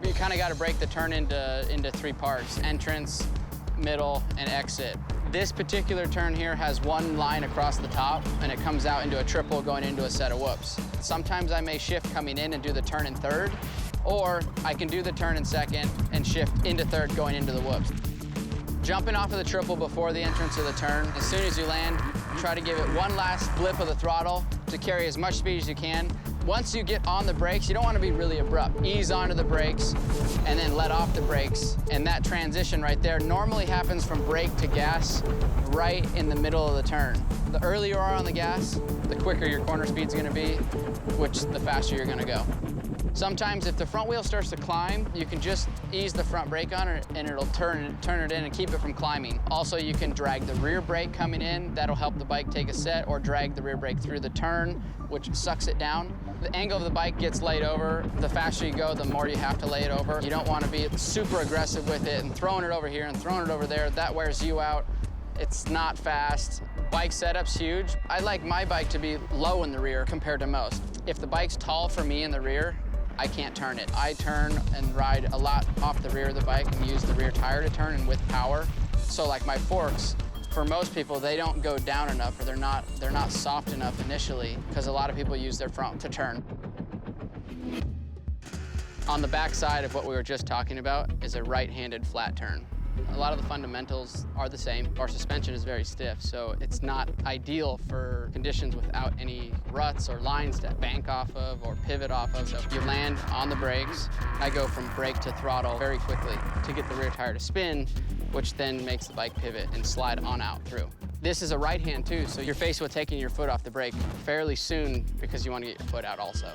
You kind of got to break the turn into three parts: entrance, middle, and exit. This particular turn here has one line across the top, and it comes out into a triple going into a set of whoops. Sometimes I may shift coming in and do the turn in third, or I can do the turn in second and shift into third going into the whoops. Jumping off of the triple before the entrance of the turn, as soon as you land, try to give it one last flip of the throttle to carry as much speed as you can. Once you get on the brakes, you don't want to be really abrupt. Ease onto the brakes and then let off the brakes. And that transition right there normally happens from brake to gas right in the middle of the turn. The earlier you are on the gas, the quicker your corner speed's going to be, which the faster you're going to go. Sometimes if the front wheel starts to climb, you can just ease the front brake on it and it'll turn it in and keep it from climbing. Also, you can drag the rear brake coming in. That'll help the bike take a set, or drag the rear brake through the turn, which sucks it down. The angle of the bike gets laid over. The faster you go, the more you have to lay it over. You don't want to be super aggressive with it and throwing it over here and throwing it over there. That wears you out. It's not fast. Bike setup's huge. I like my bike to be low in the rear compared to most. If the bike's tall for me in the rear, I can't turn it. I turn and ride a lot off the rear of the bike and use the rear tire to turn and with power. So like my forks, for most people, they don't go down enough, or they're not soft enough initially, because a lot of people use their front to turn. On the back side of what we were just talking about is a right-handed flat turn. A lot of the fundamentals are the same. Our suspension is very stiff, so it's not ideal for conditions without any ruts or lines to bank off of or pivot off of. So if you land on the brakes, I go from brake to throttle very quickly to get the rear tire to spin, which then makes the bike pivot and slide on out through. This is a right hand too, so you're faced with taking your foot off the brake fairly soon because you want to get your foot out also.